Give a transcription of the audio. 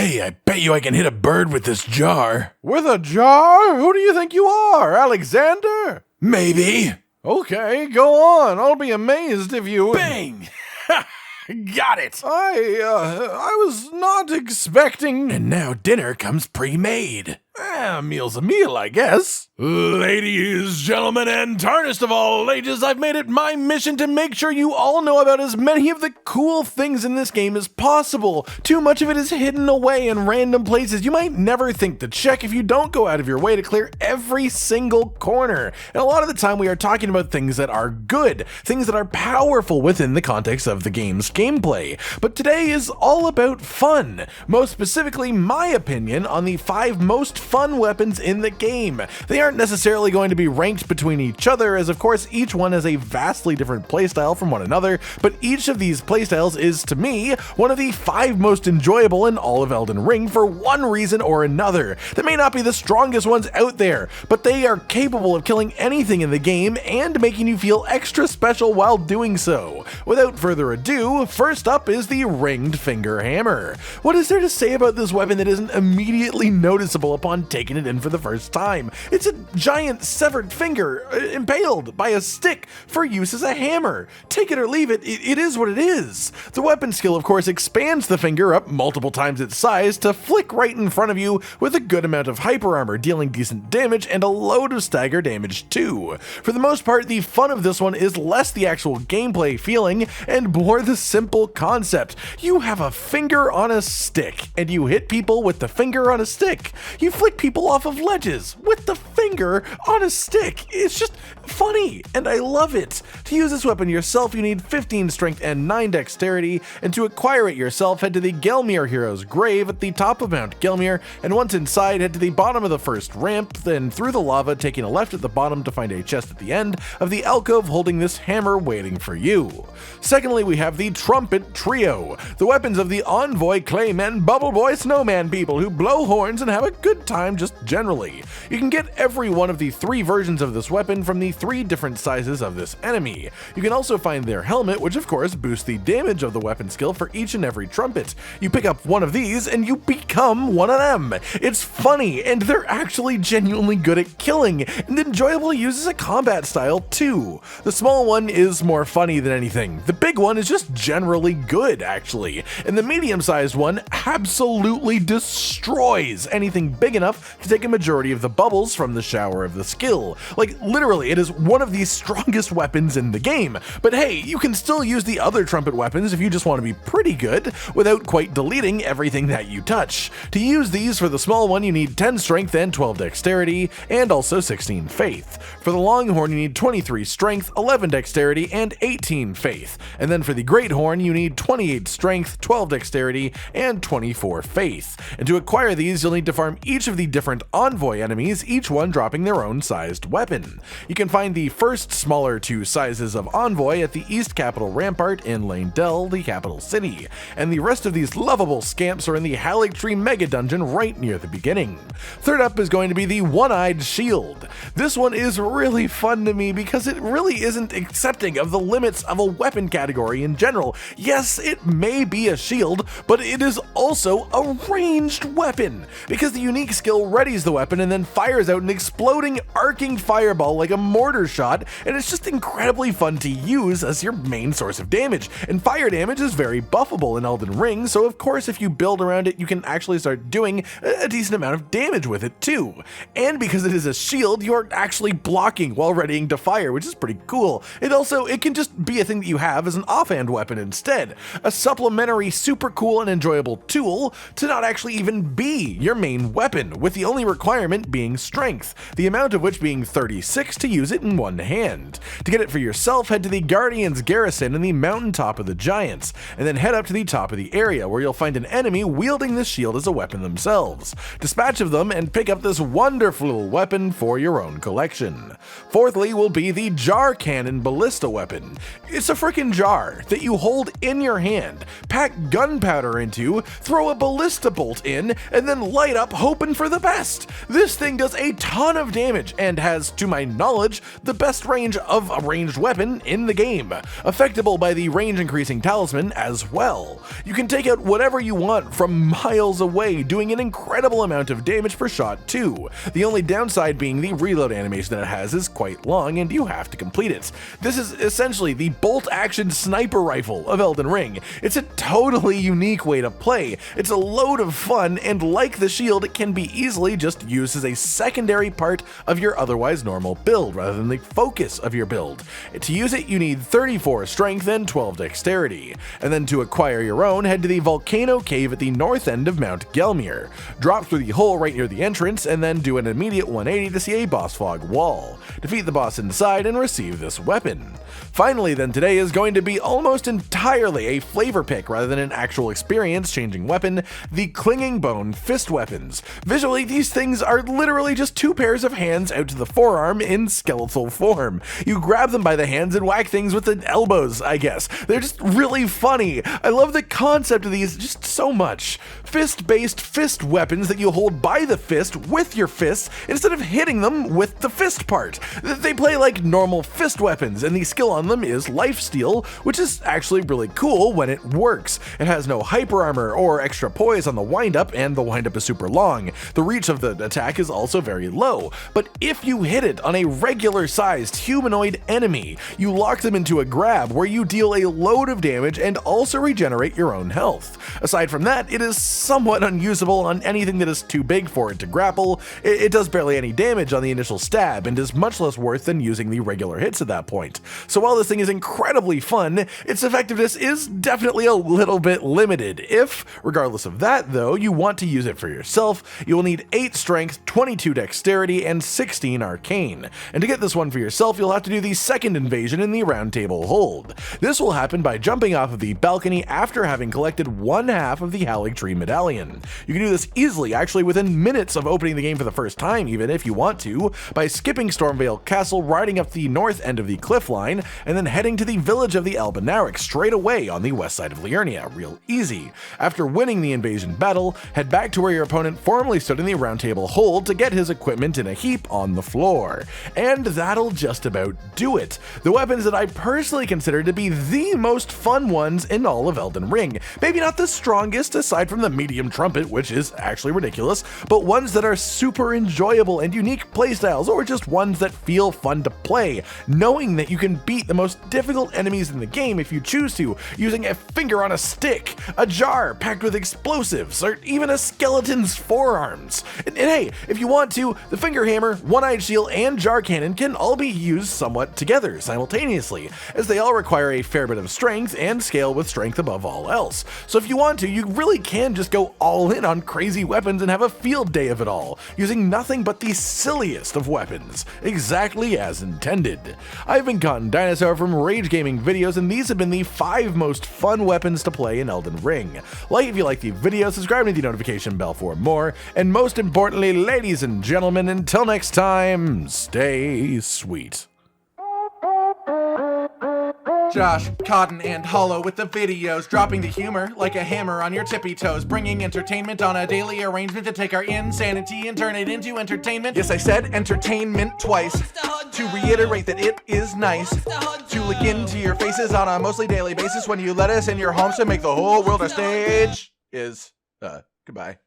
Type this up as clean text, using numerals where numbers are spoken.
Hey, I bet you I can hit a bird with this jar. With a jar? Who do you think you are, Alexander? Maybe. Okay, go on. I'll be amazed if you... Bang! Got it! I was not expecting... And now dinner comes pre-made. A meal's a meal, I guess. Ladies, gentlemen, and tarnished of all ages, I've made it my mission to make sure you all know about as many of the cool things in this game as possible. Too much of it is hidden away in random places you might never think to check if you don't go out of your way to clear every single corner. And a lot of the time we are talking about things that are good, things that are powerful within the context of the game's gameplay. But today is all about fun. Most specifically, my opinion on the 5 most fun weapons in the game. They aren't necessarily going to be ranked between each other, as of course each one has a vastly different playstyle from one another, but each of these playstyles is, to me, one of the 5 most enjoyable in all of Elden Ring for one reason or another. They may not be the strongest ones out there, but they are capable of killing anything in the game and making you feel extra special while doing so. Without further ado, first up is the Ringed Finger Hammer. What is there to say about this weapon that isn't immediately noticeable upon taking it in for the first time? It's a giant severed finger impaled by a stick for use as a hammer. Take it or leave it, it is what it is. The weapon skill, of course, expands the finger up multiple times its size to flick right in front of you with a good amount of hyper armor, dealing decent damage and a load of stagger damage too. For the most part, the fun of this one is less the actual gameplay feeling and more the simple concept. You have a finger on a stick, and you hit people with the finger on a stick. You flick people off of ledges with the finger on a stick. It's just funny, and I love it. To use this weapon yourself, you need 15 strength and 9 dexterity, and to acquire it yourself, head to the Gelmir hero's grave at the top of Mount Gelmir, and once inside, head to the bottom of the first ramp, then through the lava, taking a left at the bottom to find a chest at the end of the alcove holding this hammer waiting for you. Secondly, we have the Trumpet Trio, the weapons of the Envoy, Clayman, Bubble Boy, Snowman people who blow horns and have a good time just generally. You can get every one of the 3 versions of this weapon from the 3 different sizes of this enemy. You can also find their helmet, which of course boosts the damage of the weapon skill for each and every trumpet. You pick up one of these and you become one of them. It's funny, and they're actually genuinely good at killing, and enjoyable to use as a combat style too. The small one is more funny than anything. The big one is just generally good, actually, and the medium-sized one absolutely destroys anything big enough to take a majority of the bubbles from the shower of the skill. Like, literally, it is one of the strongest weapons in the game. But hey, you can still use the other trumpet weapons if you just want to be pretty good without quite deleting everything that you touch. To use these, for the small one, you need 10 strength and 12 dexterity, and also 16 faith. For the long horn, you need 23 strength, 11 dexterity, and 18 faith. And then for the great horn, you need 28 strength, 12 dexterity, and 24 faith. And to acquire these, you'll need to farm each of the different Envoy enemies, each one dropping their own sized weapon. You can find the first smaller 2 sizes of Envoy at the East Capital Rampart in Lane Dell, the capital city, and the rest of these lovable scamps are in the Halleck Tree Mega Dungeon right near the beginning. Third up is going to be the One-Eyed Shield. This one is really fun to me because it really isn't accepting of the limits of a weapon category in general. Yes, it may be a shield, but it is also a ranged weapon, because the unique skill readies the weapon and then fires out an exploding, arcing fireball like a mortar shot, and it's just incredibly fun to use as your main source of damage. And fire damage is very buffable in Elden Ring, so of course if you build around it, you can actually start doing a decent amount of damage with it too. And because it is a shield, you're actually blocking while readying to fire, which is pretty cool. It can just be a thing that you have as an offhand weapon instead, a supplementary super cool and enjoyable tool to not actually even be your main weapon, with the only requirement being strength, the amount of which being 36 to use it in one hand. To get it for yourself, head to the Guardian's Garrison in the mountaintop of the Giants, and then head up to the top of the area where you'll find an enemy wielding this shield as a weapon themselves. Dispatch of them and pick up this wonderful weapon for your own collection. Fourthly will be the Jar Cannon ballista weapon. It's a frickin' jar that you hold in your hand, pack gunpowder into, throw a ballista bolt in, and then light up, hope and for the best. This thing does a ton of damage and has, to my knowledge, the best range of a ranged weapon in the game, affectable by the range increasing talisman as well. You can take out whatever you want from miles away, doing an incredible amount of damage per shot too. The only downside being the reload animation that it has is quite long and you have to complete it. This is essentially the bolt action sniper rifle of Elden Ring. It's a totally unique way to play. It's a load of fun, and like the shield, it can be easily just used as a secondary part of your otherwise normal build rather than the focus of your build. To use it, you need 34 strength and 12 dexterity. And then to acquire your own, head to the volcano cave at the north end of Mount Gelmir. Drop through the hole right near the entrance and then do an immediate 180 to see a boss fog wall. Defeat the boss inside and receive this weapon. Finally then, today is going to be almost entirely a flavor pick rather than an actual experience-changing weapon, the Clinging Bone fist weapons. Visually, these things are literally just two pairs of hands out to the forearm in skeletal form. You grab them by the hands and whack things with the elbows, I guess. They're just really funny. I love the concept of these just so much. Fist-based fist weapons that you hold by the fist with your fists instead of hitting them with the fist part. They play like normal fist weapons, and the skill on them is lifesteal, which is actually really cool when it works. It has no hyper armor or extra poise on the windup, and the windup is super long. The reach of the attack is also very low, but if you hit it on a regular sized humanoid enemy, you lock them into a grab where you deal a load of damage and also regenerate your own health. Aside from that, it is somewhat unusable on anything that is too big for it to grapple. It does barely any damage on the initial stab and is much less worth than using the regular hits at that point. So while this thing is incredibly fun, its effectiveness is definitely a little bit limited. If, regardless of that though, you want to use it for yourself, you will need 8 strength, 22 dexterity, and 16 arcane. And to get this one for yourself, you'll have to do the second invasion in the round table hold. This will happen by jumping off of the balcony after having collected one half of the Howling Tree medallion. You can do this easily, actually within minutes of opening the game for the first time even if you want to, by skipping Stormvale Castle, riding up the north end of the cliff line, and then heading to the village of the Albinauric straight away on the west side of Liurnia. Real easy. After winning the invasion battle, head back to where your opponent formerly stood in the round table hold to get his equipment in a heap on the floor. And that'll just about do it. The weapons that I personally consider to be the most fun ones in all of Elden Ring. Maybe not the strongest aside from the medium trumpet, which is actually ridiculous, but ones that are super enjoyable and unique playstyles, or just ones that feel fun to play, knowing that you can beat the most difficult enemies in the game if you choose to, using a finger on a stick, a jar packed with explosives, or even a skeleton's forearms. And hey, if you want to, the finger hammer, one-eyed shield, and jar cannon can all be used somewhat together simultaneously, as they all require a fair bit of strength and scale with strength above all else. So if you want to, you really can just go all in on crazy weapons and have a field day of it all, using nothing but the silliest of weapons, exactly as intended. I've been Cotton Dinosaur from RageGamingVideos, and these have been the 5 most fun weapons to play in Elden Ring. Like if you like the video, subscribe to the notification bell for more, and most importantly, ladies and gentlemen, until next time, stay sweet. Josh, Cotton, and Hollow with the videos, dropping the humor like a hammer on your tippy toes, bringing entertainment on a daily arrangement to take our insanity and turn it into entertainment. Yes, I said entertainment twice, to reiterate that it is nice to look into your faces on a mostly daily basis when you let us in your homes to make the whole world a stage. Goodbye.